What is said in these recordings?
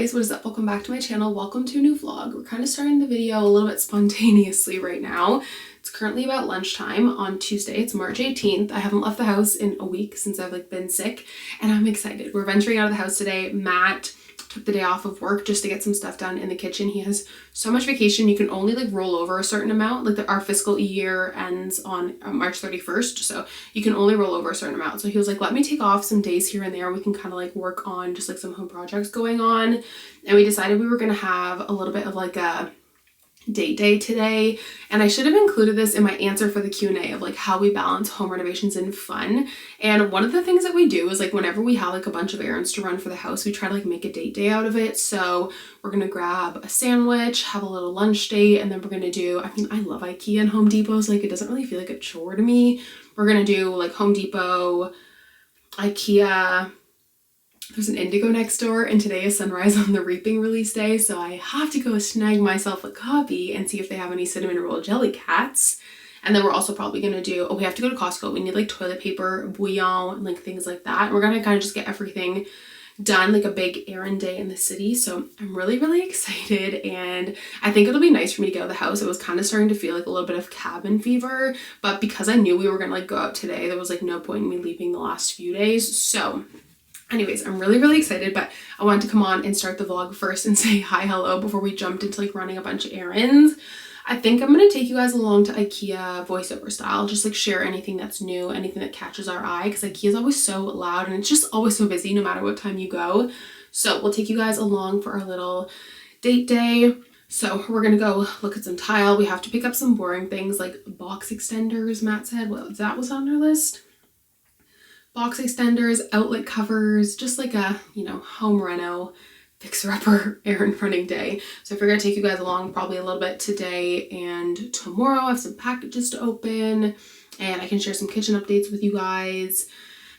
guys, what is up? Welcome back to my channel. Welcome to a new vlog. We're kind of starting the video a little bit spontaneously right now. It's currently about lunchtime on Tuesday. It's March 18th. I haven't left the house in a week since I've been sick, and I'm excited. We're venturing out of the house today. Matt took the day off of work just to get some stuff done in the kitchen. He has so much vacation. You can only roll over a certain amount. Our fiscal year ends on March 31st, so you can only roll over a certain amount. So he was like, let me take off some days here and there. We can kind of work on just some home projects going on. And we decided we were going to have a little bit of a date day today, and I should have included this in my answer for the Q&A of how we balance home renovations and fun. And one of the things that we do is whenever we have a bunch of errands to run for the house, we try to make a date day out of it. So we're gonna grab a sandwich, have a little lunch date, and then we're gonna do, I love IKEA and Home Depot, so it doesn't really feel like a chore to me. We're gonna do Home Depot, IKEA. There's an Indigo next door, and today is Sunrise on the Reaping release day, so I have to go snag myself a copy and see if they have any cinnamon roll jelly cats. And then we're also probably gonna do, we have to go to Costco. We need toilet paper, bouillon, and things like that. And we're gonna kind of just get everything done, a big errand day in the city. So I'm really, really excited, and I think it'll be nice for me to get out of the house. It was kind of starting to feel a little bit of cabin fever, but because I knew we were gonna go out today, there was no point in me leaving the last few days. So anyways, I'm really, really excited, but I wanted to come on and start the vlog first and say hi, hello, before we jumped into running a bunch of errands. I think I'm going to take you guys along to IKEA voiceover style, just share anything that's new, anything that catches our eye, because IKEA is always so loud and it's just always so busy no matter what time you go. So we'll take you guys along for our little date day. So we're going to go look at some tile. We have to pick up some boring things like box extenders, Matt said. Well, that was on our list. Box extenders, outlet covers, just a, home reno, fixer-upper errand running day. So if we're going to take you guys along probably a little bit today and tomorrow, I have some packages to open, and I can share some kitchen updates with you guys.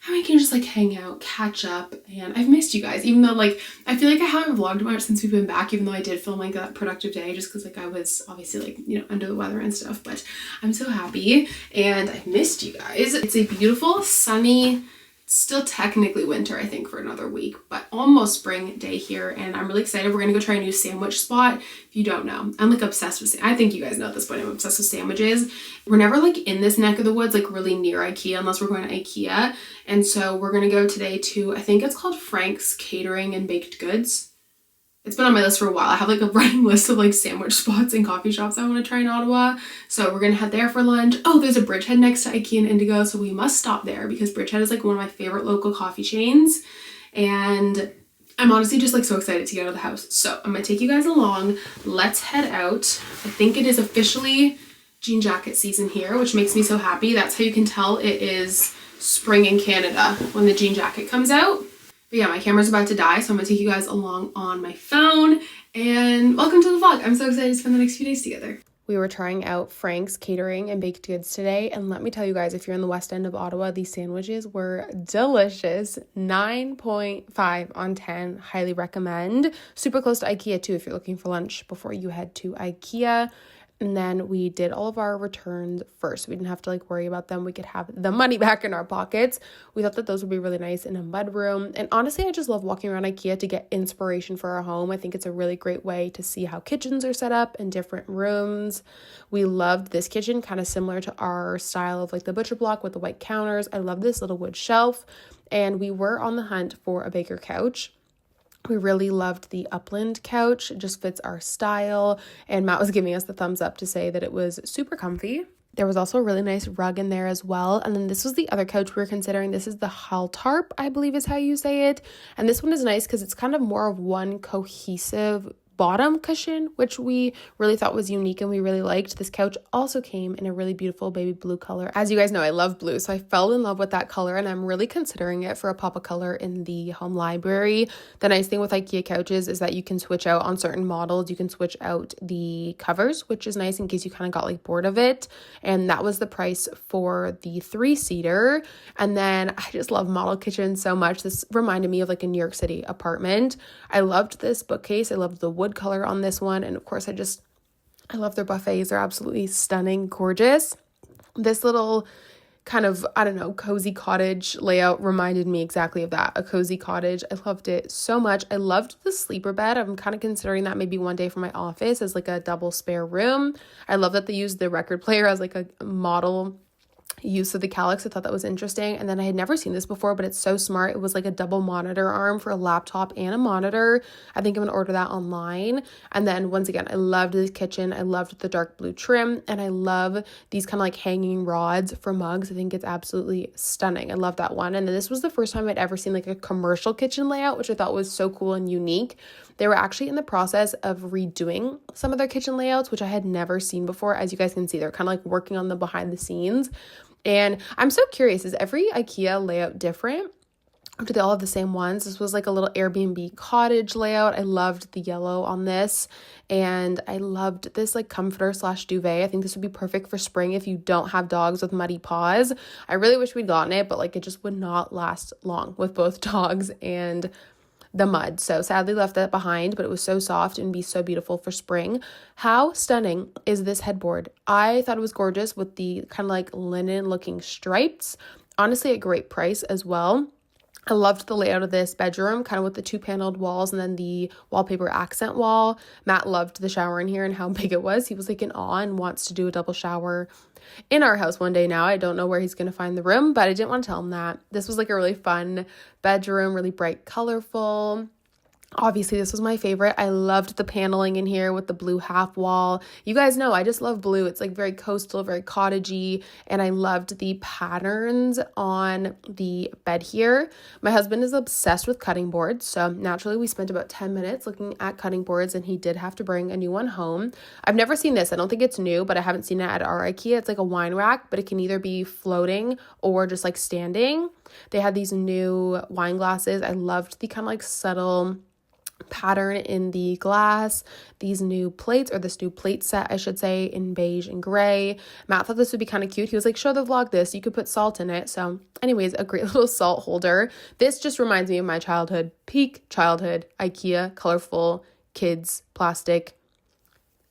And we can just hang out, catch up, and I've missed you guys, even though I feel I haven't vlogged much since we've been back, even though I did film that productive day just because I was obviously under the weather and stuff. But I'm so happy, and I've missed you guys. It's a beautiful sunny, still technically winter I think for another week, but almost spring day here, and I'm really excited. We're gonna go try a new sandwich spot. If you don't know, I'm obsessed with, I think you guys know at this point, I'm obsessed with sandwiches. We're never in this neck of the woods really near IKEA unless we're going to IKEA, and so we're gonna go today to, I think it's called Frank's Catering and Baked Goods. It's been on my list for a while. I have a running list of sandwich spots and coffee shops I want to try in Ottawa. So we're gonna head there for lunch. Oh, there's a Bridgehead next to IKEA and Indigo, so we must stop there because Bridgehead is one of my favorite local coffee chains. And I'm honestly just so excited to get out of the house. So I'm gonna take you guys along. Let's head out. I think it is officially jean jacket season here, which makes me so happy. That's how you can tell it is spring in Canada, when the jean jacket comes out. But yeah, my camera's about to die, so I'm gonna take you guys along on my phone, and welcome to the vlog. I'm so excited to spend the next few days together. We were trying out Frank's Catering and Baked Goods today, and let me tell you guys, if you're in the west end of Ottawa, these sandwiches were delicious. 9.5 on 10, highly recommend. Super close to IKEA too if you're looking for lunch before you head to IKEA. And then we did all of our returns first. We didn't have to worry about them. We could have the money back in our pockets. We thought that those would be really nice in a mudroom. And honestly, I just love walking around IKEA to get inspiration for our home. I think it's a really great way to see how kitchens are set up in different rooms. We loved this kitchen, kind of similar to our style of the butcher block with the white counters. I love this little wood shelf. And we were on the hunt for a bigger couch. We really loved the Upland couch. It just fits our style. And Matt was giving us the thumbs up to say that it was super comfy. There was also a really nice rug in there as well. And then this was the other couch we were considering. This is the Haltarp, I believe is how you say it. And this one is nice because it's kind of more of one cohesive bottom cushion, which we really thought was unique and we really liked. This couch also came in a really beautiful baby blue color. As you guys know, I love blue, so I fell in love with that color, and I'm really considering it for a pop of color in the home library. The nice thing with IKEA couches is that you can switch out on certain models. You can switch out the covers, which is nice in case you kind of got bored of it. And that was the price for the 3-seater. And then I just love model kitchens so much. This reminded me of a New York City apartment. I loved this bookcase. I loved the wood color on this one, and of course I love their buffets. They're absolutely stunning, gorgeous. This little kind of, I don't know, cozy cottage layout reminded me exactly of that, a cozy cottage. I loved it so much. I loved the sleeper bed. I'm kind of considering that maybe one day for my office as like a double spare room. I love that they used the record player as like a model use of the Calyx. I thought that was interesting. And then I had never seen this before, but it's so smart. It was like a double monitor arm for a laptop and a monitor. I think I'm gonna order that online. And then once again, I loved the kitchen. I loved the dark blue trim, and I love these kind of like hanging rods for mugs. I think it's absolutely stunning. I love that one. And this was the first time I'd ever seen like a commercial kitchen layout, which I thought was so cool and unique. They were actually in the process of redoing some of their kitchen layouts, which I had never seen before. As you guys can see, they're kind of like working on the behind the scenes. And I'm so curious, is every IKEA layout different? Or do they all have the same ones? This was like a little Airbnb cottage layout. I loved the yellow on this. And I loved this like comforter / duvet. I think this would be perfect for spring if you don't have dogs with muddy paws. I really wish we'd gotten it, but like it just would not last long with both dogs and the mud. So sadly left that behind, but it was so soft and be so beautiful for spring. How stunning is this headboard? I thought it was gorgeous with the kind of like linen looking stripes. Honestly, a great price as well. I loved the layout of this bedroom, kind of with the 2-paneled walls and then the wallpaper accent wall. Matt loved the shower in here and how big it was. He was like in awe and wants to do a double shower in our house one day now. I don't know where he's going to find the room, but I didn't want to tell him that. This was like a really fun bedroom, really bright, colorful. Obviously, this was my favorite. I loved the paneling in here with the blue half wall. You guys know I just love blue. It's like very coastal, very cottagey, and I loved the patterns on the bed here. My husband is obsessed with cutting boards, so naturally we spent about 10 minutes looking at cutting boards, and he did have to bring a new one home. I've never seen this. I don't think it's new, but I haven't seen it at our IKEA. It's like a wine rack, but it can either be floating or just like standing. They had these new wine glasses. I loved the kind of like subtle pattern in the glass, these new plates, or this new plate set I should say, in beige and gray. Matt thought this would be kind of cute. He was like, show the vlog this, you could put salt in it. So anyways, a great little salt holder. This just reminds me of my childhood, peak childhood IKEA, colorful kids plastic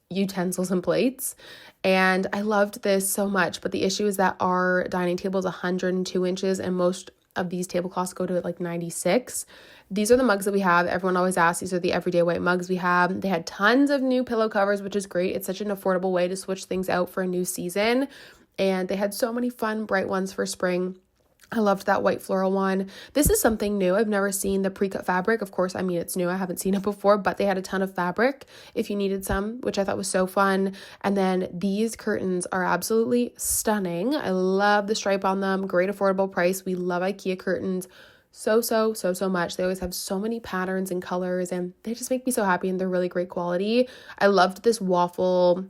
utensils and plates. And I loved this so much, but the issue is that our dining table is 102 inches and most of these tablecloths go to like 96. These are the mugs that we have. Everyone always asks. These are the everyday white mugs we have. They had tons of new pillow covers, which is great. It's such an affordable way to switch things out for a new season. And they had so many fun, bright ones for spring. I loved that white floral one. This is something new. I've never seen the pre-cut fabric. Of course, I mean, it's new. I haven't seen it before, but they had a ton of fabric if you needed some, which I thought was so fun. And then these curtains are absolutely stunning. I love the stripe on them. Great affordable price. We love IKEA curtains so much. They always have so many patterns and colors, and they just make me so happy, and they're really great quality. I loved this waffle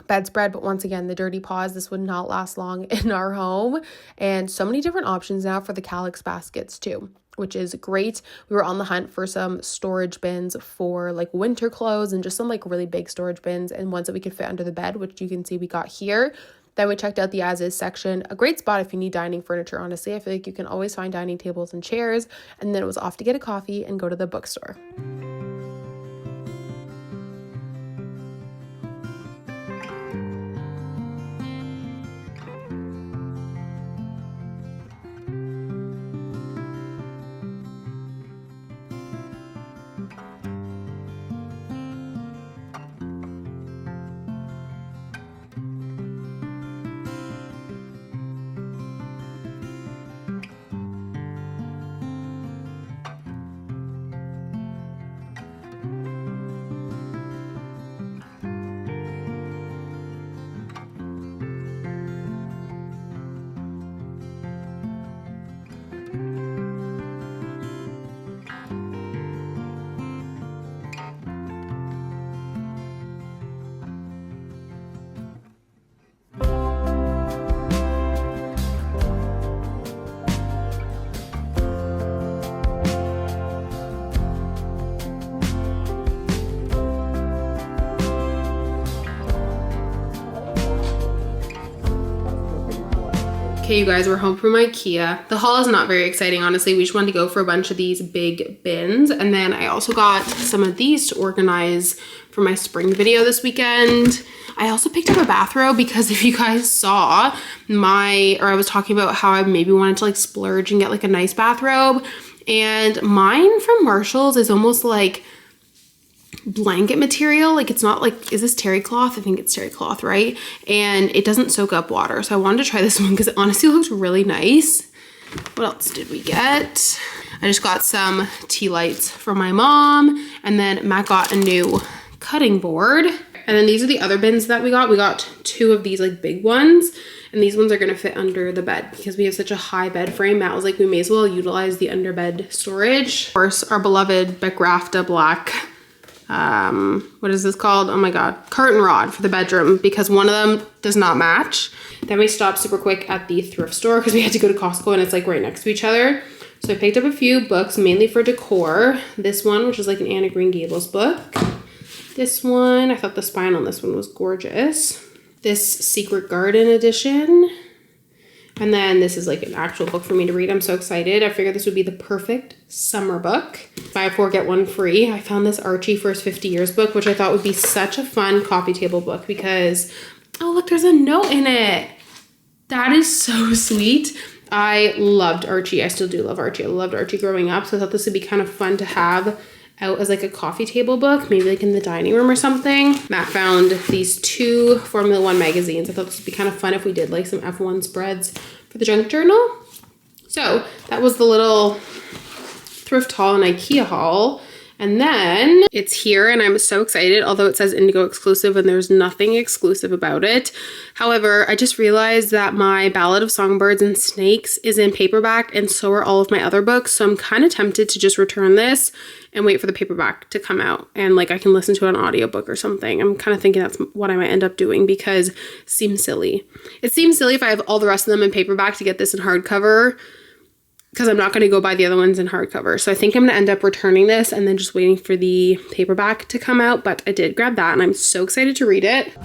bedspread, but once again, the dirty paws, this would not last long in our home. And so many different options now for the Calyx baskets too, which is great. We were on the hunt for some storage bins for like winter clothes and just some like really big storage bins and ones that we could fit under the bed, which you can see we got here. Then we checked out the as-is section, a great spot if you need dining furniture, honestly. I feel like you can always find dining tables and chairs. And then it was off to get a coffee and go to the bookstore. Okay, you guys, we're home from IKEA. The haul is not very exciting, honestly. We just wanted to go for a bunch of these big bins. And then I also got some of these to organize for my spring video this weekend. I also picked up a bathrobe because if you guys saw I was talking about how I maybe wanted to like splurge and get like a nice bathrobe. And mine from Marshall's is almost like blanket material. Like it's not like, is this terry cloth? I think it's terry cloth, right? And it doesn't soak up water. So I wanted to try this one because it honestly looks really nice. What else did we get? I just got some tea lights for my mom, and then Matt got a new cutting board. And then these are the other bins that we got. We got 2 of these like big ones, and these ones are gonna fit under the bed because we have such a high bed frame. Matt was like, we may as well utilize the underbed storage. Of course, our beloved Beckrafta black what is this called? Oh my god, curtain rod for the bedroom, because one of them does not match. Then we stopped super quick at the thrift store because we had to go to Costco and it's like right next to each other. So I picked up a few books mainly for decor. This one, which is like an Anna Green Gables book. This one, I thought the spine on this one was gorgeous. This Secret Garden edition. And then this is like an actual book for me to read. I'm so excited. I figured this would be the perfect summer book. Buy 4, get 1 free. I found this Archie First 50 Years book, which I thought would be such a fun coffee table book because, oh look, there's a note in it. That is so sweet. I loved Archie. I still do love Archie. I loved Archie growing up. So I thought this would be kind of fun to have out as like a coffee table book, maybe like in the dining room or something. Matt found these 2 Formula 1 magazines. I thought this would be kind of fun if we did like some F1 spreads for the junk journal. So that was the little thrift haul and IKEA haul. And then it's here and I'm so excited, although it says Indigo exclusive and there's nothing exclusive about it. However, I just realized that my Ballad of Songbirds and Snakes is in paperback and so are all of my other books. So I'm kind of tempted to just return this and wait for the paperback to come out and like I can listen to an audiobook or something. I'm kind of thinking that's what I might end up doing because it seems silly. It seems silly if I have all the rest of them in paperback to get this in hardcover, because I'm not going to go buy the other ones in hardcover. So I think I'm going to end up returning this and then just waiting for the paperback to come out. But I did grab that and I'm so excited to read it.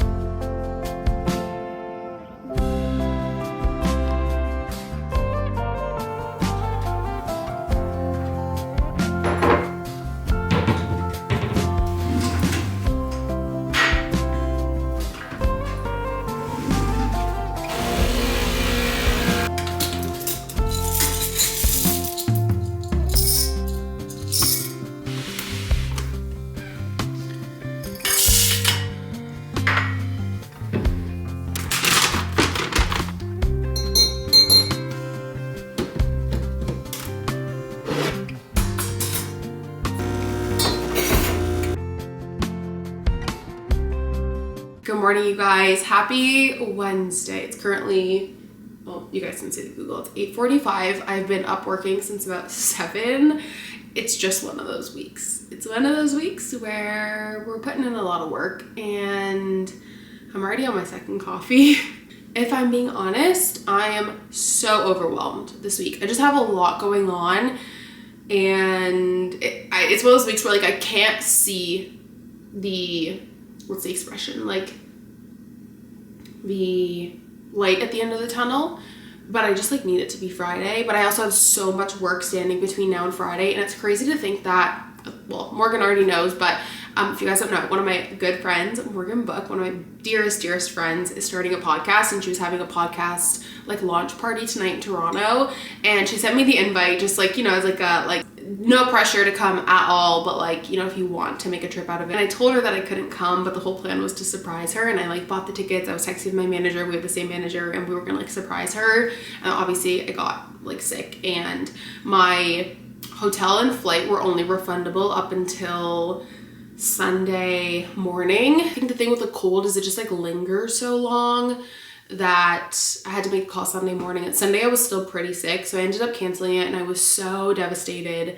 Good morning, you guys. Happy Wednesday. It's currently, well, you guys can see the Google. It's 8:45. I've been up working since about 7. It's just one of those weeks. It's one of those weeks where we're putting in a lot of work and I'm already on my 2nd coffee. If I'm being honest, I am so overwhelmed this week. I just have a lot going on and it's one of those weeks where like I can't see the, what's the expression, like the light at the end of the tunnel, but I just like need it to be Friday. But I also have so much work standing between now and Friday, and it's crazy to think that, well, Morgan already knows, but if you guys don't know, one of my good friends, Morgan Book, one of my dearest friends, is starting a podcast, and she was having a podcast like launch party tonight in Toronto, and she sent me the invite just like, you know, as like a no pressure to come at all, but like, you know, if you want to make a trip out of it. And I told her that I couldn't come, but the whole plan was to surprise her, and I like bought the tickets. I was texting my manager, we have the same manager, and we were gonna like surprise her. And obviously I got like sick, and my hotel and flight were only refundable up until Sunday morning. I think the thing with the cold is it just like lingers so long that I had to make a call Sunday morning. And Sunday I was still pretty sick, so I ended up canceling it, and I was so devastated.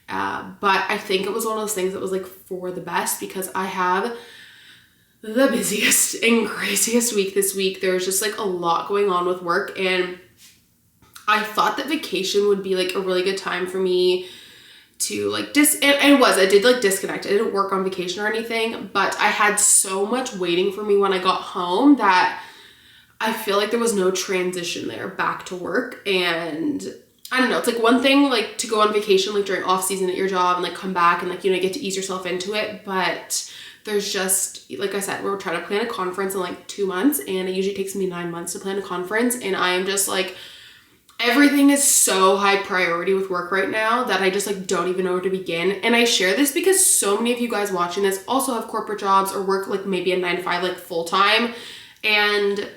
But I think it was one of those things that was like for the best, because I have the busiest and craziest week this week. There's just like a lot going on with work, and I thought that vacation would be like a really good time for me to like I did like disconnect. I didn't work on vacation or anything, but I had so much waiting for me when I got home that I feel like there was no transition there back to work. And I don't know, it's like one thing like to go on vacation like during off season at your job and like come back and like, you know, get to ease yourself into it. But there's just, like I said, we're trying to plan a conference in like 2 months, and it usually takes me 9 months to plan a conference. And I am just like, everything is so high priority with work right now that I just like don't even know where to begin. And I share this because so many of you guys watching this also have corporate jobs or work like maybe a 9 to 5 like full time. And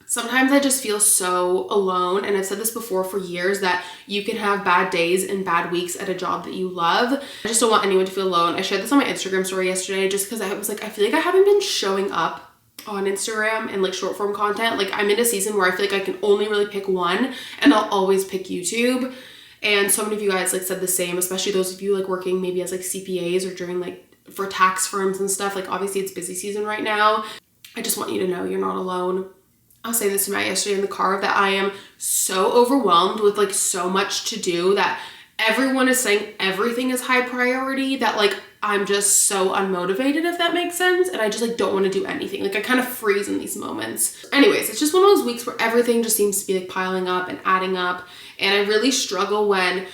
sometimes I just feel so alone. And I've said this before for years that you can have bad days and bad weeks at a job that you love. I just don't want anyone to feel alone. I shared this on my Instagram story yesterday just because I was like, I feel like I haven't been showing up on Instagram and like short form content. Like I'm in a season where I feel like I can only really pick one, and I'll always pick YouTube. And so many of you guys like said the same, especially those of you like working maybe as like CPAs or during like for tax firms and stuff. Like obviously it's busy season right now. I just want you to know you're not alone. I was saying this to Matt yesterday in the car that I am so overwhelmed with like so much to do that everyone is saying everything is high priority that like I'm just so unmotivated, if that makes sense. And I just like don't want to do anything. Like I kind of freeze in these moments. Anyways, it's just one of those weeks where everything just seems to be like piling up and adding up. And I really struggle when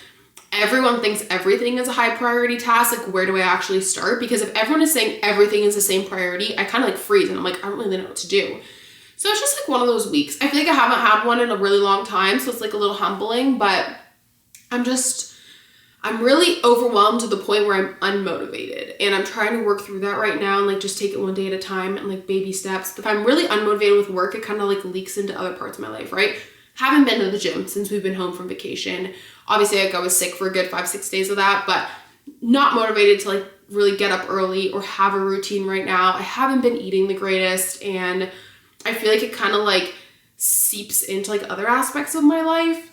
everyone thinks everything is a high priority task. Like where do I actually start? Because if everyone is saying everything is the same priority, I kind of like freeze and I'm like, I don't really know what to do. So it's just like one of those weeks. I feel like I haven't had one in a really long time. So it's like a little humbling, but I'm really overwhelmed to the point where I'm unmotivated, and I'm trying to work through that right now and like just take it one day at a time and like baby steps. But if I'm really unmotivated with work, it kind of like leaks into other parts of my life, right? Haven't been to the gym since we've been home from vacation. Obviously like I was sick for a good 5-6 days of that, but not motivated to like really get up early or have a routine right now. I haven't been eating the greatest, and I feel like it kind of like seeps into like other aspects of my life.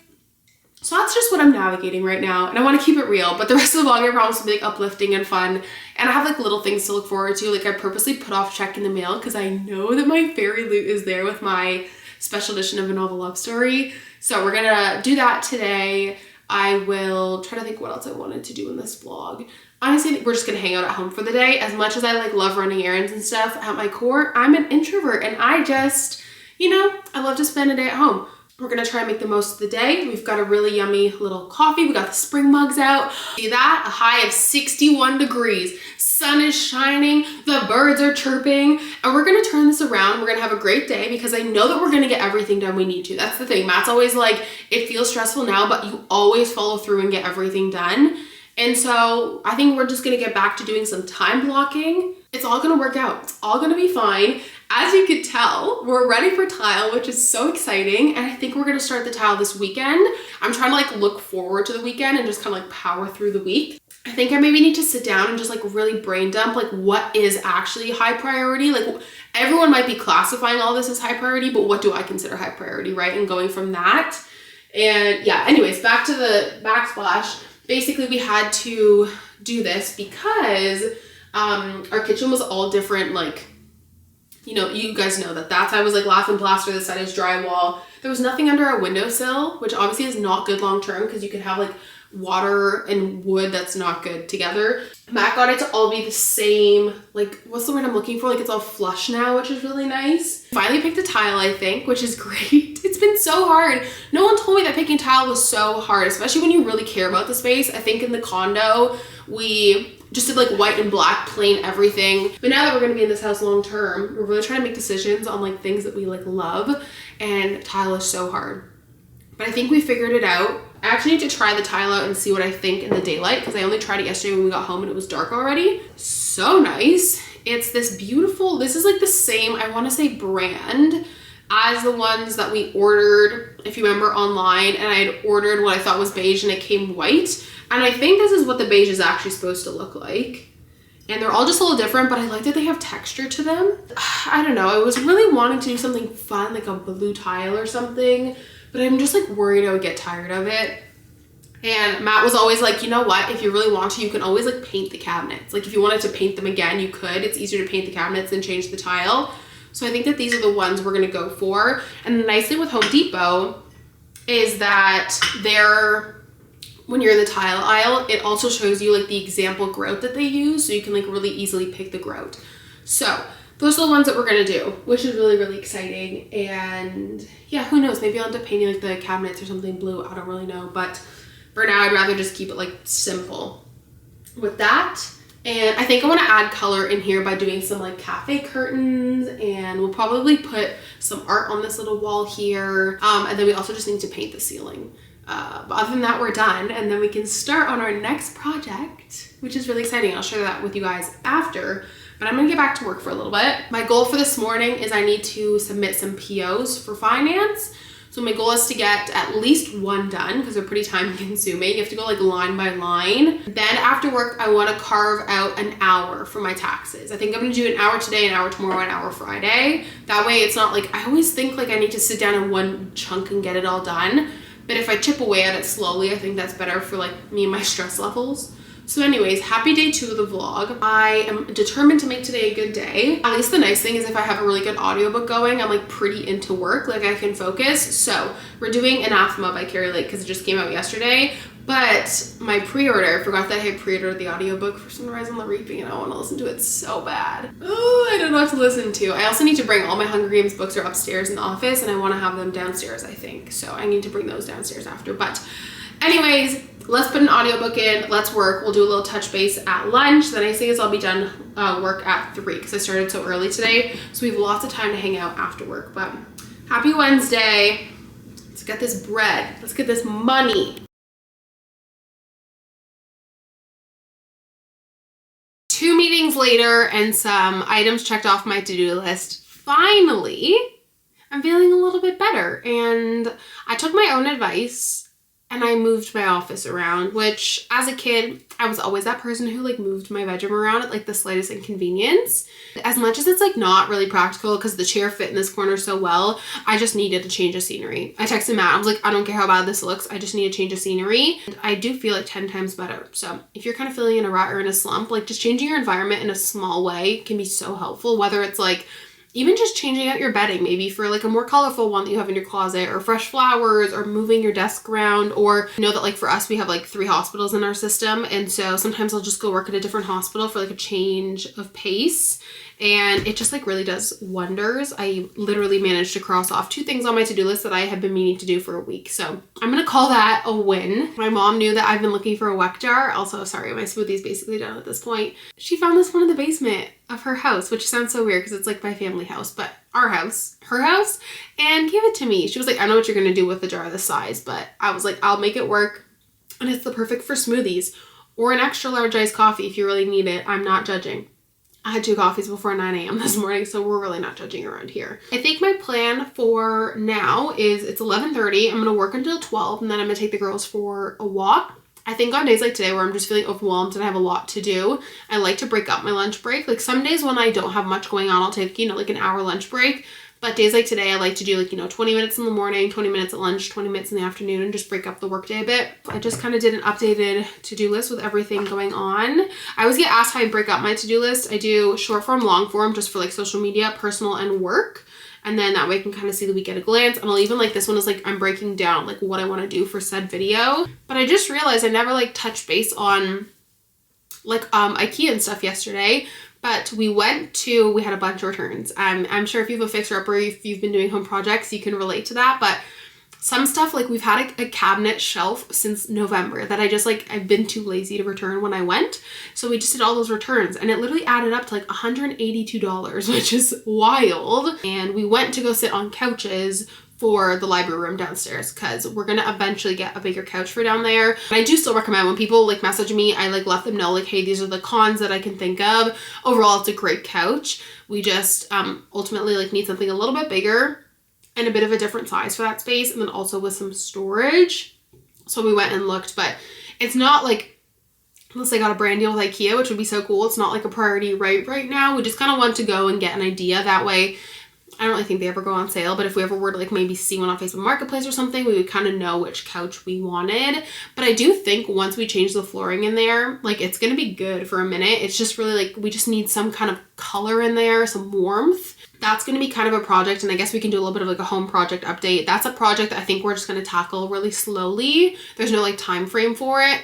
So that's just what I'm navigating right now, and I want to keep it real, but the rest of the vlog I promise will be like uplifting and fun, and I have like little things to look forward to. Like I purposely put off checking the mail because I know that my Fairyloot is there with my special edition of A Novel Love Story. So we're gonna do that today. I will try to think what else I wanted to do in this vlog. Honestly, we're just gonna hang out at home for the day. As much as I like love running errands and stuff, at my core, I'm an introvert, and I just, you know, I love to spend a day at home. We're gonna try and make the most of the day. We've got a really yummy little coffee. We got the spring mugs out. See that? A high of 61 degrees. Sun is shining, the birds are chirping, and we're gonna turn this around. We're gonna have a great day because I know that we're gonna get everything done we need to. That's the thing. Matt's always like, it feels stressful now, but you always follow through and get everything done. And so I think we're just gonna get back to doing some time blocking. It's all gonna work out. It's all gonna be fine. As you could tell, we're ready for tile, which is so exciting. And I think we're gonna start the tile this weekend. I'm trying to like look forward to the weekend and just kind of like power through the week. I think I maybe need to sit down and just like really brain dump like what is actually high priority. Like everyone might be classifying all this as high priority, but what do I consider high priority, right? And going from that. And yeah, anyways, back to the backsplash. Basically, we had to do this because our kitchen was all different, like, you know, you guys know that that side was like lath and plaster, this side is drywall. There was nothing under our windowsill, which obviously is not good long term because you could have like water and wood that's not good together. Matt got it to all be the same, like, what's the word I'm looking for? Like it's all flush now, which is really nice. Finally picked a tile, I think, which is great. It's been so hard. No one told me that picking tile was so hard, especially when you really care about the space. I think in the condo, we just did like white and black, plain everything. But now that we're gonna be in this house long term, we're really trying to make decisions on like things that we like love, and tile is so hard. But I think we figured it out. I actually need to try the tile out and see what I think in the daylight because I only tried it yesterday when we got home and it was dark already. So nice. It's this beautiful, this is like the same, I want to say brand as the ones that we ordered, if you remember, online, and I had ordered what I thought was beige and it came white. And I think this is what the beige is actually supposed to look like. And they're all just a little different, but I like that they have texture to them. I don't know, I was really wanting to do something fun, like a blue tile or something, but I'm just like worried I would get tired of it. And Matt was always like, you know what, if you really want to, you can always like paint the cabinets. Like if you wanted to paint them again, you could. It's easier to paint the cabinets than change the tile. So I think that these are the ones we're gonna go for. And the nice thing with Home Depot is that when you're in the tile aisle, it also shows you like the example grout that they use, so you can like really easily pick the grout. So those are the ones that we're gonna do, which is really, really exciting. And yeah, who knows, maybe I'll end up painting like the cabinets or something blue, I don't really know, but for now I'd rather just keep it like simple with that. And I think I want to add color in here by doing some like cafe curtains, and we'll probably put some art on this little wall here. And then we also just need to paint the ceiling. But other than that, we're done, and then we can start on our next project, which is really exciting. I'll share that with you guys after, but I'm gonna get back to work for a little bit. My goal for this morning is I need to submit some POs for finance. So my goal is to get at least one done because they're pretty time consuming. You have to go like line by line. Then after work, I want to carve out an hour for my taxes. I think I'm gonna do an hour today, an hour tomorrow, an hour Friday. That way it's not like, I always think like I need to sit down in one chunk and get it all done. But if I chip away at it slowly, I think that's better for like me and my stress levels. So anyways, happy day 2 of the vlog. I am determined to make today a good day. At least the nice thing is if I have a really good audiobook going, I'm like pretty into work, like I can focus. So we're doing Anathema by Fairyloot because it just came out yesterday. But my pre-order, I forgot that I had pre-ordered the audiobook for Sunrise on the Reaping, and I want to listen to it so bad. Oh, I don't know what to listen to. I also need to bring all my Hunger Games books are upstairs in the office, and I want to have them downstairs, I think. So I need to bring those downstairs after. But anyways, let's put an audiobook in, let's work. We'll do a little touch base at lunch. The nice thing is I'll be done work at 3 because I started so early today. So we have lots of time to hang out after work. But happy Wednesday. Let's get this bread. Let's get this money. 2 meetings later and some items checked off my to-do list. Finally, I'm feeling a little bit better. And I took my own advice and I moved my office around, which as a kid, I was always that person who like moved my bedroom around at like the slightest inconvenience. As much as it's like not really practical because the chair fit in this corner so well, I just needed to change of scenery. I texted Matt, I was like, I don't care how bad this looks, I just need to change of scenery. And I do feel like 10 times better. So if you're kind of feeling in a rut or in a slump, like just changing your environment in a small way can be so helpful, whether it's like even just changing out your bedding, maybe for like a more colorful one that you have in your closet, or fresh flowers, or moving your desk around, or you know that like for us, we have like 3 hospitals in our system. And so sometimes I'll just go work at a different hospital for like a change of pace. And it just like really does wonders. I literally managed to cross off 2 things on my to-do list that I have been meaning to do for a week. So I'm gonna call that a win. My mom knew that I've been looking for a weck jar. Also, sorry, my smoothie's basically done at this point. She found this one in the basement of her house, which sounds so weird because it's like my family house, but our house, her house, and gave it to me. She was like, I know what you're gonna do with a jar this size, but I was like, I'll make it work. And it's the perfect for smoothies or an extra large iced coffee if you really need it. I'm not judging. I had 2 coffees before 9 a.m. this morning, so we're really not judging around here. I think my plan for now is it's 11:30. I'm gonna work until 12, and then I'm gonna take the girls for a walk. I think on days like today where I'm just feeling overwhelmed and I have a lot to do, I like to break up my lunch break. Like some days when I don't have much going on, I'll take, you know, like an hour lunch break. But days like today, I like to do like, you know, 20 minutes in the morning, 20 minutes at lunch, 20 minutes in the afternoon, and just break up the workday a bit. I just kind of did an updated to-do list with everything going on. I always get asked how I break up my to-do list. I do short form, long form, just for like social media, personal, and work. And then that way I can kind of see the week at a glance. And I'll even like this one is like I'm breaking down like what I want to do for said video. But I just realized I never like touched base on like IKEA and stuff yesterday. But we had a bunch of returns. I'm sure if you have a fixer-upper, if you've been doing home projects, you can relate to that. But some stuff, like we've had a cabinet shelf since November that I just like, I've been too lazy to return when I went. So we just did all those returns and it literally added up to like $182, which is wild. And we went to go sit on couches for the library room downstairs because we're gonna eventually get a bigger couch for down there. But I do still recommend when people like message me, I like let them know like, hey, these are the cons that I can think of. Overall, it's a great couch. We just ultimately like need something a little bit bigger and a bit of a different size for that space, and then also with some storage. So we went and looked, but it's not like, unless I got a brand deal with IKEA, which would be so cool, it's not like a priority right now. We just kind of want to go and get an idea. That way, I don't really think they ever go on sale, but if we ever were to like maybe see one on Facebook Marketplace or something, we would kind of know which couch we wanted. But I do think once we change the flooring in there, like it's going to be good for a minute. It's just really like, we just need some kind of color in there, some warmth. That's going to be kind of a project, and I guess we can do a little bit of like a home project update. That's a project that I think we're just going to tackle really slowly. There's no like time frame for it.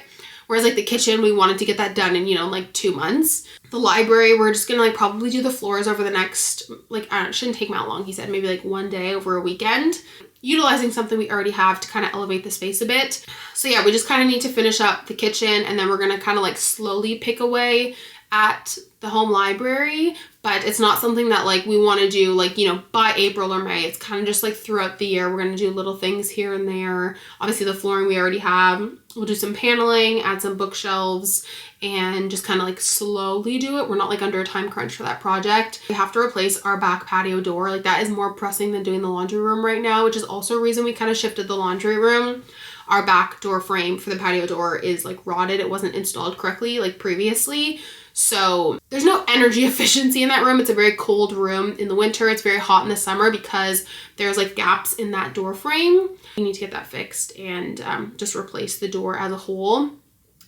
Whereas like the kitchen, we wanted to get that done in, you know, like 2 months. The library, we're just gonna like probably do the floors over the next, like, I don't know, it shouldn't take me that long. He said maybe like one day over a weekend, utilizing something we already have to kind of elevate the space a bit. So yeah, we just kind of need to finish up the kitchen, and then we're gonna kind of like slowly pick away at the home library, but it's not something that like we want to do like, you know, by April or May. It's kind of just like throughout the year. We're going to do little things here and there. Obviously the flooring we already have. We'll do some paneling, add some bookshelves, and just kind of like slowly do it. We're not like under a time crunch for that project. We have to replace our back patio door. Like that is more pressing than doing the laundry room right now, which is also a reason we kind of shifted the laundry room. Our back door frame for the patio door is like rotted. It wasn't installed correctly like previously. So there's no energy efficiency in that room. It's a very cold room in the winter. It's very hot in the summer because there's like gaps in that door frame. We need to get that fixed and just replace the door as a whole.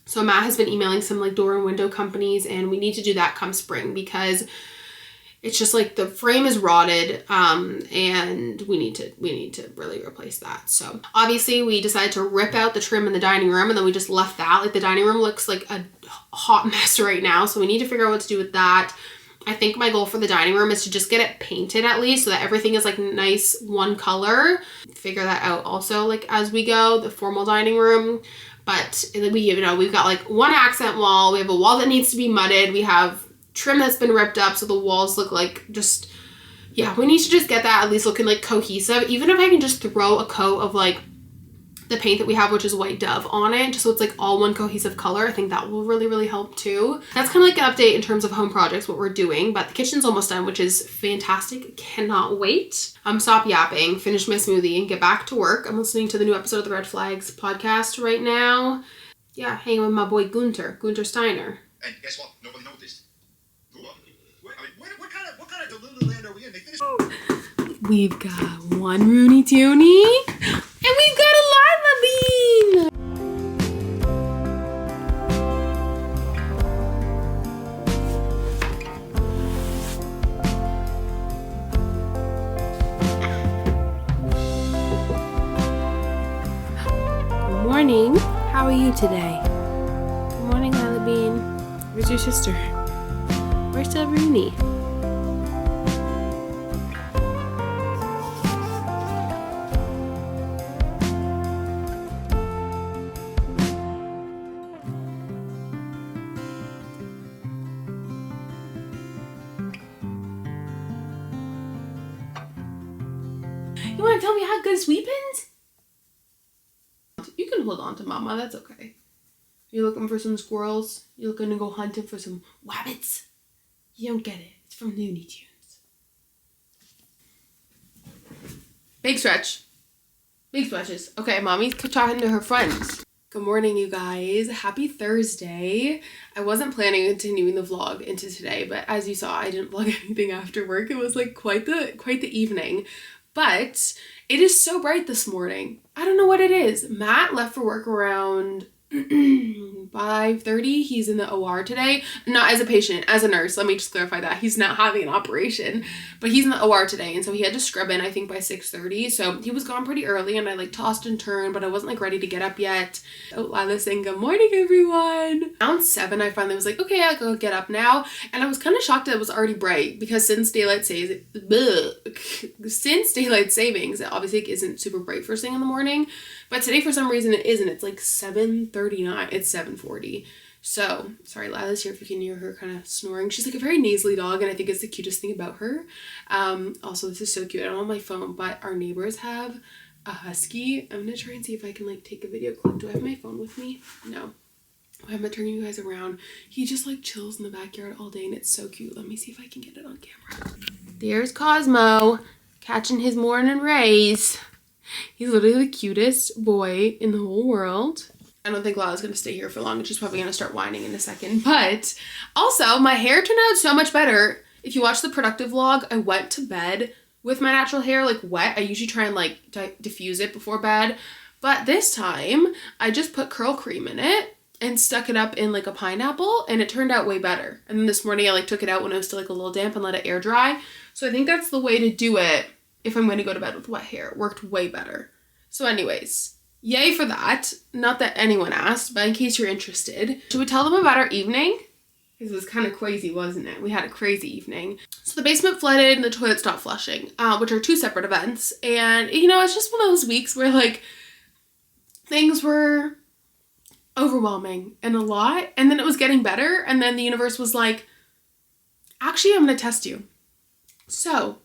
So Matt has been emailing some like door and window companies, and we need to do that come spring because it's just like the frame is rotted, and we need to really replace that. So obviously we decided to rip out the trim in the dining room, and then we just left that. Like the dining room looks like a hot mess right now, so we need to figure out what to do with that. I think my goal for the dining room is to just get it painted at least so that everything is like nice one color. Figure that out also like as we go, the formal dining room. But we, you know, we've got like one accent wall. We have a wall that needs to be mudded. We have trim that's been ripped up so the walls look like just, yeah, we need to just get that at least looking like cohesive. Even if I can just throw a coat of like the paint that we have, which is White Dove, on it, just so it's like all one cohesive color, I think that will really help too. That's kind of like an update in terms of home projects, what we're doing, but the kitchen's almost done, which is fantastic. Cannot wait. Stop yapping, finish my smoothie, and get back to work. I'm listening to the new episode of the Red Flags podcast right now. Yeah, hanging with my boy Gunter Steiner. And guess what? Nobody noticed. What kind of delulu land are we in? They finished. We've got one Rooney Tooney, and we've got a lima bean. Good morning. How are you today? Good morning, Lila Bean. Where's your sister? Where's the Rooney? You want to tell me how good sweepins? You can hold on to Mama, that's okay. You're looking for some squirrels? You're looking to go hunting for some wabbits? You don't get it. It's from Looney Tunes. Big stretch. Big stretches. Okay, Mommy's talking to her friends. Good morning, you guys. Happy Thursday. I wasn't planning on continuing the vlog into today, but as you saw, I didn't vlog anything after work. It was like quite the evening. But it is so bright this morning. I don't know what it is. Matt left for work around 5:30. He's in the OR today. Not as a patient, as a nurse. Let me just clarify that. He's not having an operation, but he's in the OR today. And so he had to scrub in, I think, by 6:30. So he was gone pretty early, and I like tossed and turned, but I wasn't like ready to get up yet. Oh, Lila's saying, good morning, everyone. Around 7, I finally was like, okay, I'll go get up now. And I was kind of shocked that it was already bright because since daylight savings, it obviously isn't super bright first thing in the morning. But today, for some reason, it isn't. It's like 7:39. It's 7:40. So, sorry, Lila's here if you can hear her kind of snoring. She's like a very nasally dog, and I think it's the cutest thing about her. Also, this is so cute. I don't have my phone, but our neighbors have a husky. I'm going to try and see if I can, like, take a video clip. Do I have my phone with me? No. I'm not turning you guys around. He just, like, chills in the backyard all day, and it's so cute. Let me see if I can get it on camera. There's Cosmo, catching his morning rays. He's literally the cutest boy in the whole world. I don't think Lila's gonna stay here for long. She's probably gonna start whining in a second. But also, my hair turned out so much better. If you watch the productive vlog, I went to bed with my natural hair like wet. I usually try and like diffuse it before bed. But this time, I just put curl cream in it and stuck it up in like a pineapple, and it turned out way better. And then this morning I like took it out when it was still like a little damp and let it air dry. So I think that's the way to do it if I'm going to go to bed with wet hair. It worked way better. So anyways, yay for that. Not that anyone asked, but in case you're interested. Should we tell them about our evening? Because it was kind of crazy, wasn't it? We had a crazy evening. So the basement flooded and the toilet stopped flushing, which are two separate events. And, you know, it's just one of those weeks where, like, things were overwhelming and a lot. And then it was getting better. And then the universe was like, actually, I'm going to test you. So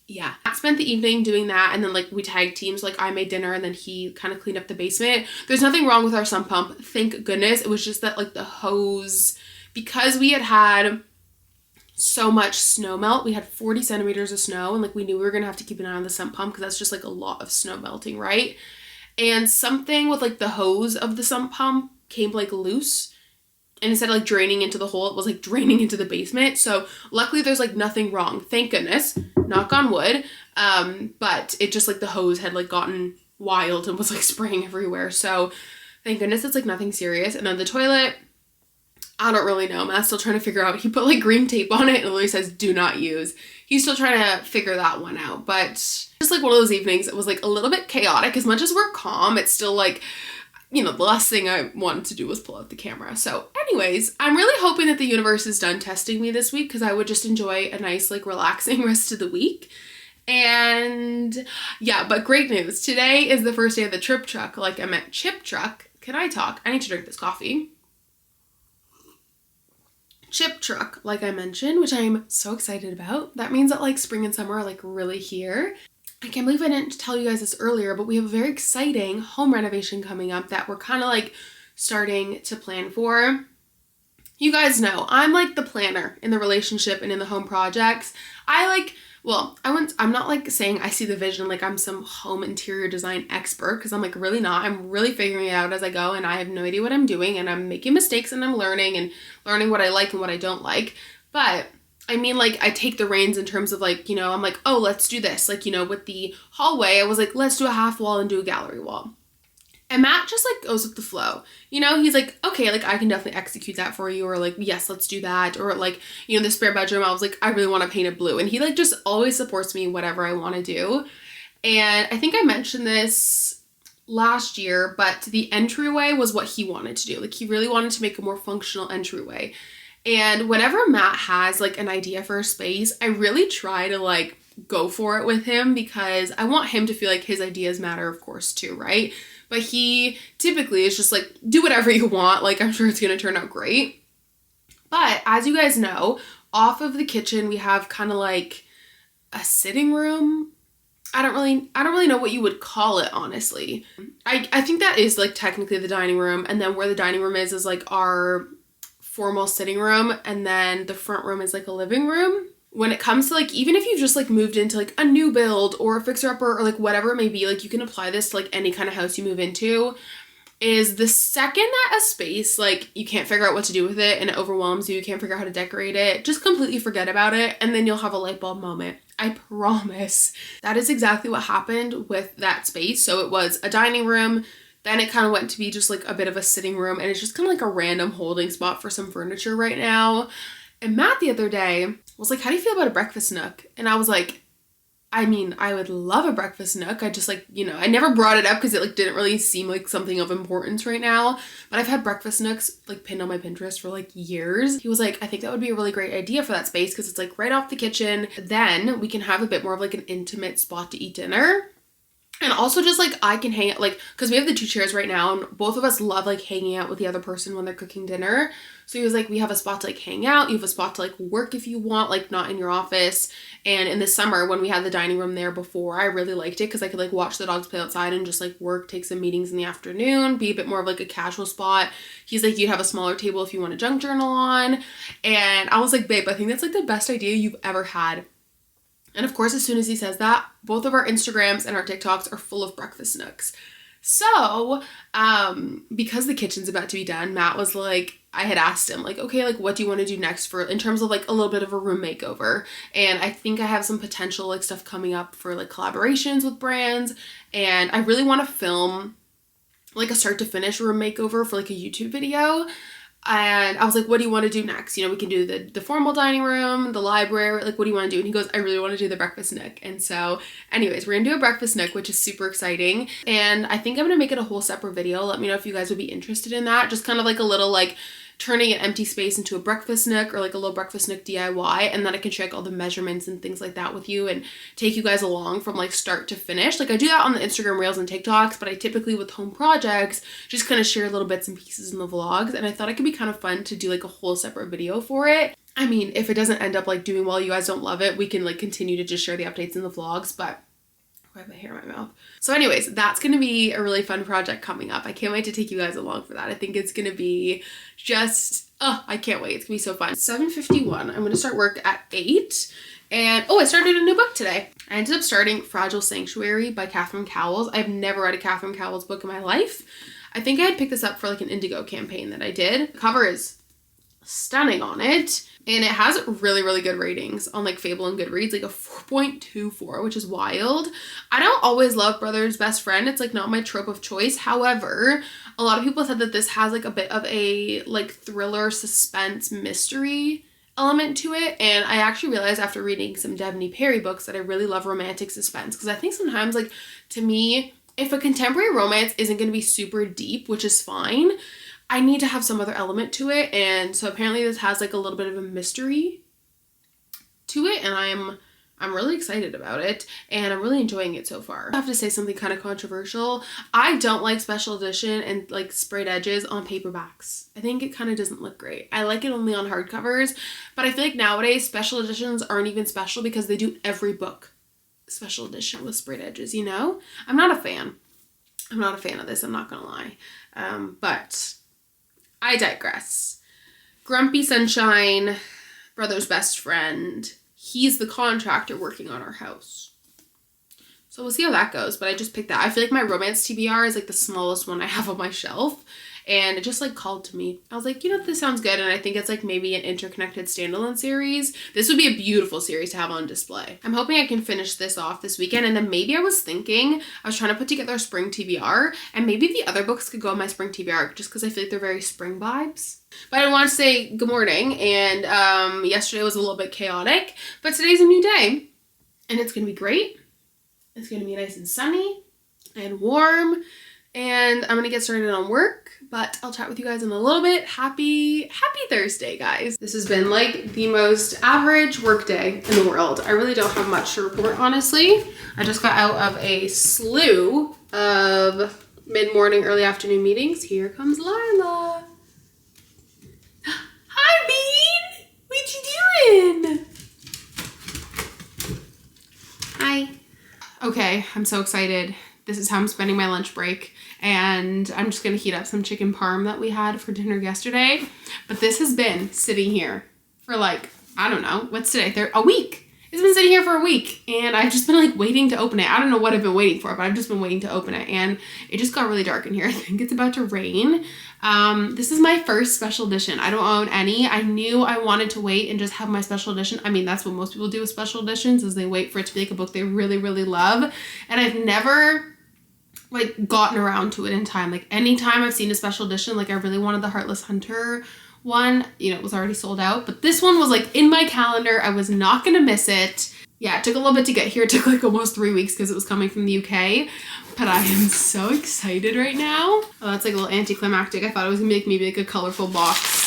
yeah, I spent the evening doing that, and then like we tag teams, like I made dinner and then he kind of cleaned up the basement. There's nothing wrong with our sump pump, thank goodness. It was just that like the hose, because we had so much snow melt, we had 40 centimeters of snow, and like we knew we were gonna have to keep an eye on the sump pump because that's just like a lot of snow melting, right? And something with like the hose of the sump pump came like loose, and instead of like draining into the hole, it was like draining into the basement. So luckily there's like nothing wrong, thank goodness, knock on wood. But it just like the hose had like gotten wild and was like spraying everywhere. So thank goodness it's like nothing serious. And then the toilet, I don't really know. Matt's still trying to figure out. He put like green tape on it and it literally says do not use. He's still trying to figure that one out. But just like one of those evenings, it was like a little bit chaotic. As much as we're calm, it's still like, you know, the last thing I wanted to do was pull out the camera. So anyways, I'm really hoping that the universe is done testing me this week because I would just enjoy a nice, like, relaxing rest of the week. And yeah, but great news. Today is the first day of the trip truck. Like I meant chip truck. Can I talk? I need to drink this coffee. Chip truck, like I mentioned, which I'm so excited about. That means that like spring and summer are like really here. I can't believe I didn't tell you guys this earlier, but we have a very exciting home renovation coming up that we're kind of like starting to plan for. You guys know I'm like the planner in the relationship and in the home projects. I'm not like saying I see the vision like I'm some home interior design expert, because I'm like really not. I'm really figuring it out as I go, and I have no idea what I'm doing, and I'm making mistakes and I'm learning what I like and what I don't like. But I mean, like, I take the reins in terms of, like, you know, I'm like, oh, let's do this. Like, you know, with the hallway, I was like, let's do a half wall and do a gallery wall. And Matt just, like, goes with the flow. You know, he's like, okay, like, I can definitely execute that for you. Or, like, yes, let's do that. Or, like, you know, the spare bedroom, I was like, I really want to paint it blue. And he, like, just always supports me in whatever I want to do. And I think I mentioned this last year, but the entryway was what he wanted to do. Like, he really wanted to make a more functional entryway. And whenever Matt has like an idea for a space, I really try to like go for it with him, because I want him to feel like his ideas matter, of course, too, right? But he typically is just like, do whatever you want. Like, I'm sure it's going to turn out great. But as you guys know, off of the kitchen, we have kind of like a sitting room. I don't really know what you would call it, honestly. I think that is like technically the dining room. And then where the dining room is like our formal sitting room, and then the front room is like a living room. When it comes to like, even if you've just like moved into like a new build or a fixer-upper or like whatever it may be, like you can apply this to like any kind of house you move into, is the second that a space, like you can't figure out what to do with it and it overwhelms you, you can't figure out how to decorate it, just completely forget about it, and then you'll have a light bulb moment. I promise. That is exactly what happened with that space. So it was a dining room, then it kind of went to be just like a bit of a sitting room, and it's just kind of like a random holding spot for some furniture right now. And Matt the other day was like, how do you feel about a breakfast nook? And I was like, I mean, I would love a breakfast nook. I just like, you know, I never brought it up because it like didn't really seem like something of importance right now. But I've had breakfast nooks like pinned on my Pinterest for like years. He was like, I think that would be a really great idea for that space because it's like right off the kitchen. Then we can have a bit more of like an intimate spot to eat dinner. And also just like I can hang out, like, because we have the two chairs right now and both of us love like hanging out with the other person when they're cooking dinner. So he was like, we have a spot to like hang out, you have a spot to like work if you want, like not in your office. And in the summer when we had the dining room there before, I really liked it because I could like watch the dogs play outside and just like work, take some meetings in the afternoon, be a bit more of like a casual spot. He's like, you'd have a smaller table if you want a junk journal on. And I was like, babe, I think that's like the best idea you've ever had. And of course, as soon as he says that, both of our Instagrams and our TikToks are full of breakfast nooks. So, because the kitchen's about to be done, Matt was like, I had asked him like, okay, like what do you want to do next for, in terms of like a little bit of a room makeover? And I think I have some potential like stuff coming up for like collaborations with brands. And I really want to film like a start to finish room makeover for like a YouTube video. And I was like, what do you want to do next? You know, we can do the formal dining room, the library, like, what do you want to do? And he goes, I really want to do the breakfast nook. And so anyways, we're gonna do a breakfast nook, which is super exciting. And I think I'm gonna make it a whole separate video. Let me know if you guys would be interested in that. Just kind of like a little like turning an empty space into a breakfast nook, or like a little breakfast nook DIY, and then I can check all the measurements and things like that with you and take you guys along from like start to finish. Like I do that on the Instagram Reels and TikToks, but I typically with home projects just kind of share little bits and pieces in the vlogs, and I thought it could be kind of fun to do like a whole separate video for it. I mean, if it doesn't end up like doing well, you guys don't love it, we can like continue to just share the updates in the vlogs, but I have my hair in my mouth. So anyways, that's going to be a really fun project coming up. I can't wait to take you guys along for that. I think it's going to be just, I can't wait. It's going to be so fun. 7:51. I'm going to start work at 8. And, I started a new book today. I ended up starting Fragile Sanctuary by Catherine Cowles. I've never read a Catherine Cowles book in my life. I think I had picked this up for like an Indigo campaign that I did. The cover is stunning on it, and it has really, really good ratings on like Fable and Goodreads, like a 4.24, which is wild. I don't always love Brother's Best Friend. It's like not my trope of choice. However, a lot of people said that this has like a bit of a like thriller, suspense, mystery element to it, and I actually realized after reading some Devney Perry books that I really love romantic suspense, because I think sometimes, like, to me, if a contemporary romance isn't going to be super deep, which is fine, I need to have some other element to it. And so apparently this has like a little bit of a mystery to it, and I'm really excited about it, and I'm really enjoying it so far. I have to say something kind of controversial. I don't like special edition and like sprayed edges on paperbacks. I think it kind of doesn't look great. I like it only on hardcovers, but I feel like nowadays special editions aren't even special because they do every book special edition with sprayed edges, you know? I'm not a fan. I'm not a fan of this, I'm not gonna lie. But I digress. Grumpy Sunshine, Brother's Best Friend. He's the contractor working on our house. So we'll see how that goes, but I just picked that. I feel like my romance TBR is like the smallest one I have on my shelf, and it just like called to me. I was like, you know, this sounds good, and I think it's like maybe an interconnected standalone series. This would be a beautiful series to have on display. I'm hoping I can finish this off this weekend, and then maybe I was trying to put together a spring TBR, and maybe the other books could go in my spring TBR just because I feel like they're very spring vibes. But I want to say good morning, and yesterday was a little bit chaotic, but today's a new day, and it's going to be great. It's going to be nice and sunny and warm, and I'm going to get started on work, but I'll chat with you guys in a little bit. Happy Thursday, guys. This has been like the most average work day in the world. I really don't have much to report, honestly. I just got out of a slew of mid-morning, early afternoon meetings. Here comes Lila. Hi, Bean! What you doing? Hi. Okay, I'm so excited. This is how I'm spending my lunch break, and I'm just gonna heat up some chicken parm that we had for dinner yesterday. But this has been sitting here for like, I don't know, what's today? A week. It's been sitting here for a week, and I've just been like waiting to open it. I don't know what I've been waiting for, but I've just been waiting to open it, and it just got really dark in here. I think it's about to rain. This is my first special edition. I don't own any. I knew I wanted to wait and just have my special edition. I mean, that's what most people do with special editions, is they wait for it to be like a book they really, really love. And I've never like gotten around to it in time. Like anytime I've seen a special edition, like I really wanted the Heartless Hunter one, you know, it was already sold out, but this one was like in my calendar. I was not gonna miss it. Yeah, it took a little bit to get here. It took like almost 3 weeks because it was coming from the UK, but I am so excited right now. Oh, that's like a little anticlimactic. I thought it was gonna be maybe like a colorful box.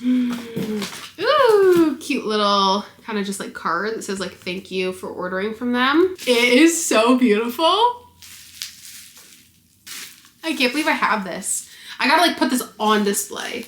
Ooh, cute little kind of just like card that says like thank you for ordering from them. It is so beautiful. I can't believe I have this. I gotta like put this on display.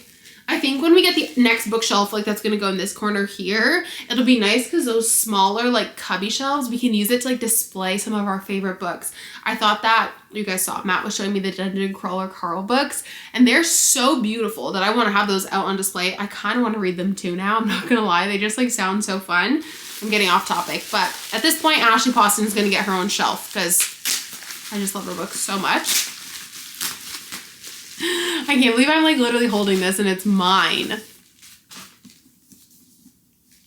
I think when we get the next bookshelf, like that's gonna go in this corner here, it'll be nice because those smaller like cubby shelves, we can use it to like display some of our favorite books. I thought that, you guys saw, Matt was showing me the Dungeon Crawler Carl books, and they're so beautiful that I want to have those out on display. I kind of want to read them too now, I'm not gonna lie. They just like sound so fun. I'm getting off topic, but at this point, Ashley Poston's gonna get her own shelf because I just love her books so much. I can't believe I'm like literally holding this and it's mine.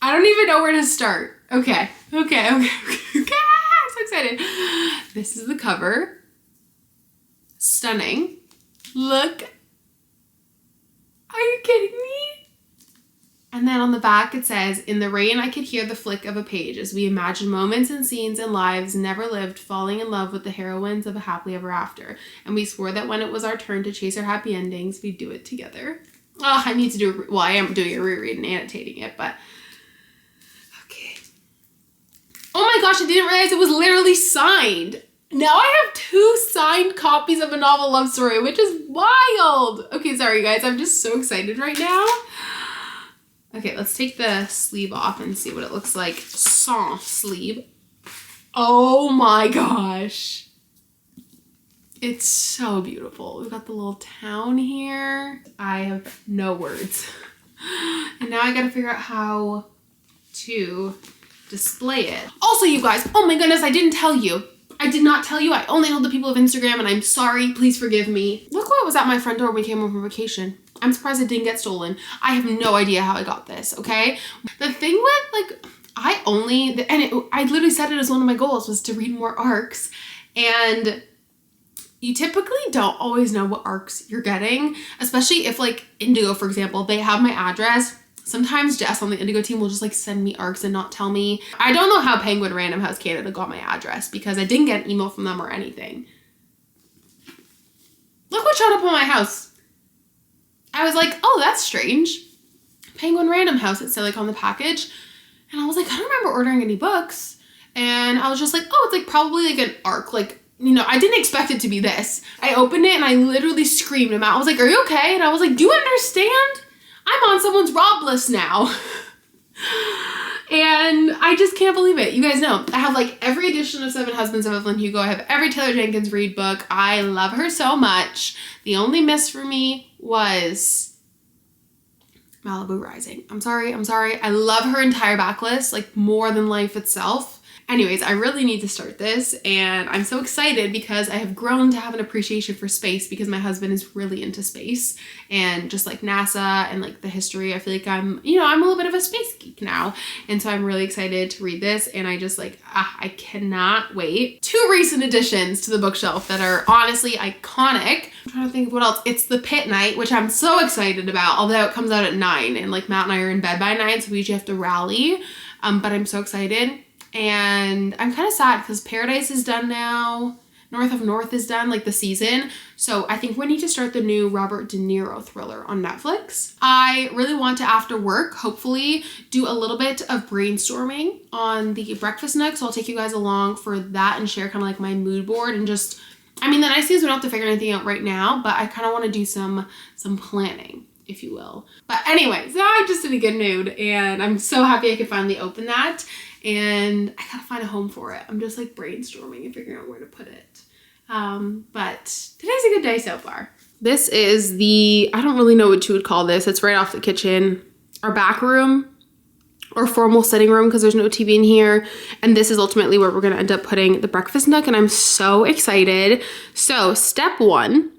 I don't even know where to start. Okay. I'm so excited. This is the cover. Stunning. Look Are you kidding me? And then on the back it says, in the rain I could hear the flick of a page as we imagine moments and scenes and lives never lived, falling in love with the heroines of a happily ever after. And we swore that when it was our turn to chase our happy endings, we'd do it together. Oh, I need to do, well, I am doing a reread and annotating it, but okay. Oh my gosh, I didn't realize it was literally signed. Now I have 2 signed copies of a novel love story, which is wild. Okay, sorry guys, I'm just so excited right now. Okay, let's take the sleeve off and see what it looks like. Sans sleeve. Oh my gosh. It's so beautiful. We've got the little town here. I have no words. And now I gotta figure out how to display it. Also, you guys, oh my goodness, I didn't tell you. I did not tell you. I only told the people of Instagram and I'm sorry. Please forgive me. Look what was at my front door when we came home from vacation. I'm surprised it didn't get stolen. I have no idea how I got this, okay? The thing with, like, I literally said it as one of my goals was to read more arcs. And you typically don't always know what arcs you're getting, especially if, like, Indigo, for example, they have my address. Sometimes Jess on the Indigo team will just like send me arcs and not tell me. I don't know how Penguin Random House Canada got my address because I didn't get an email from them or anything. Look what showed up on my house. I was like, oh, that's strange. Penguin Random House, it said like on the package. And I was like, I don't remember ordering any books. And I was just like, oh, it's like probably like an arc, like, you know, I didn't expect it to be this. I opened it and I literally screamed him out. I was like, are you okay? And I was like, do you understand? I'm on someone's rob list now. And I just can't believe it. You guys know, I have like every edition of Seven Husbands of Evelyn Hugo. I have every Taylor Jenkins Reid book. I love her so much. The only miss for me was Malibu Rising. I'm sorry. I love her entire backlist, like more than life itself. Anyways, I really need to start this and I'm so excited because I have grown to have an appreciation for space because my husband is really into space and just like NASA and like the history. I feel like I'm a little bit of a space geek now. And so I'm really excited to read this and I just like, I cannot wait. 2 recent additions to the bookshelf that are honestly iconic. I'm trying to think of what else. It's The Pit Night, which I'm so excited about, although it comes out at 9 and like Matt and I are in bed by 9, so we usually have to rally. But I'm so excited. And I'm kind of sad because Paradise is done now. North of North is done, like the season. So I think we need to start the new Robert De Niro thriller on Netflix. I really want to, after work, hopefully do a little bit of brainstorming on the breakfast nook. So I'll take you guys along for that and share kind of like my mood board and just, I mean, the nice thing is we don't have to figure anything out right now, but I kind of want to do some planning, if you will. But anyways, now I'm just in a good mood and I'm so happy I could finally open that. And I gotta find a home for it. I'm just like brainstorming and figuring out where to put it. But today's a good day so far. This is I don't really know what you would call this. It's right off the kitchen. Our back room or formal sitting room because there's no TV in here. And this is ultimately where we're gonna end up putting the breakfast nook and I'm so excited. So step 1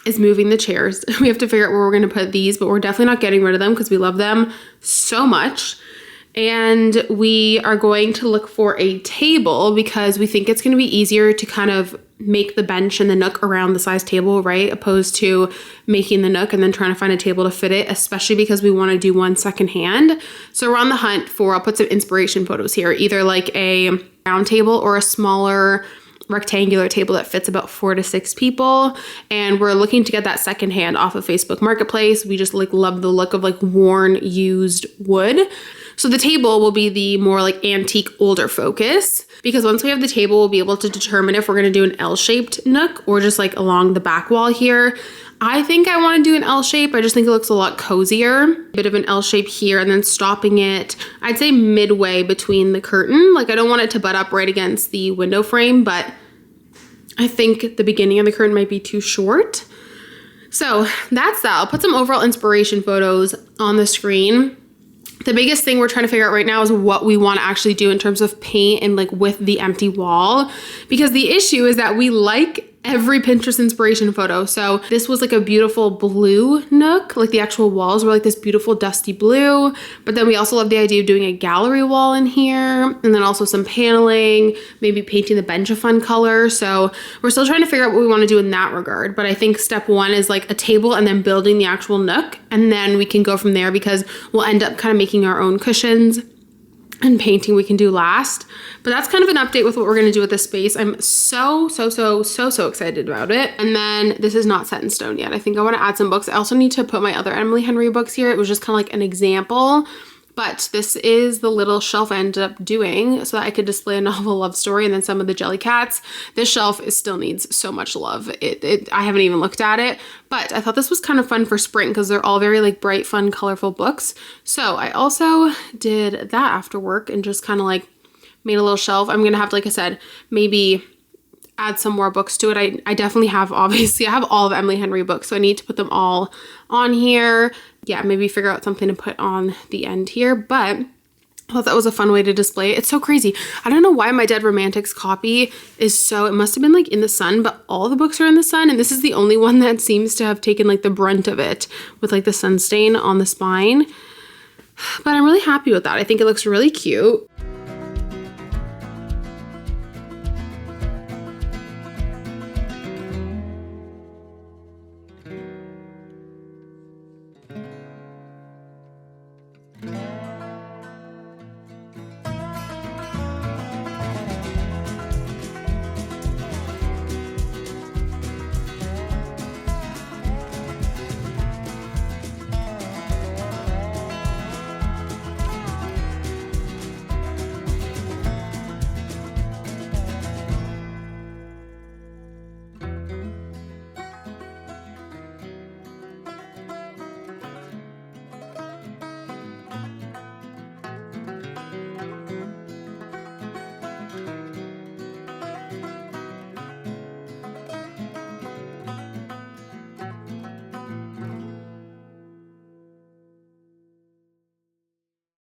is moving the chairs. We have to figure out where we're gonna put these, but we're definitely not getting rid of them because we love them so much. And we are going to look for a table because we think it's going to be easier to kind of make the bench and the nook around the size table, right? Opposed to making the nook and then trying to find a table to fit it, especially because we want to do one secondhand. So we're on the hunt for, I'll put some inspiration photos here, either like a round table or a smaller rectangular table that fits about 4 to 6 people. And we're looking to get that secondhand off of Facebook Marketplace. We just like love the look of like worn, used wood. So the table will be the more like antique, older focus because once we have the table, we'll be able to determine if we're going to do an L-shaped nook or just like along the back wall here. I think I want to do an L shape. I just think it looks a lot cozier. A bit of an L shape here and then stopping it, I'd say midway between the curtain. Like I don't want it to butt up right against the window frame, but I think the beginning of the curtain might be too short. So that's that. I'll put some overall inspiration photos on the screen. The biggest thing we're trying to figure out right now is what we want to actually do in terms of paint and like with the empty wall, because the issue is that we like every Pinterest inspiration photo. So this was like a beautiful blue nook, like the actual walls were like this beautiful dusty blue. But then we also love the idea of doing a gallery wall in here, and then also some paneling, maybe painting the bench a fun color. So we're still trying to figure out what we want to do in that regard. But I think step one is like a table and then building the actual nook, and then we can go from there because we'll end up kind of making our own cushions, and painting we can do last. But that's kind of an update with what we're going to do with this space. I'm so excited about it. And then this is not set in stone yet. I think I want to add some books. I also need to put my other Emily Henry books here. It was just kind of like an example. But this is the little shelf I ended up doing so that I could display a novel love story and then some of the jelly cats. This shelf still needs so much love. I haven't even looked at it, but I thought this was kind of fun for spring because they're all very like bright, fun, colorful books. So I also did that after work and just kind of like made a little shelf. I'm going to have to, like I said, maybe add some more books to it. I definitely have, obviously, I have all of Emily Henry books, so I need to put them all on here. Yeah, maybe figure out something to put on the end here, but I thought that was a fun way to display it. It's so crazy. I don't know why my Dead Romantics copy is so, it must have been like in the sun, but all the books are in the sun, and this is the only one that seems to have taken like the brunt of it with like the sun stain on the spine. But I'm really happy with that. I think it looks really cute.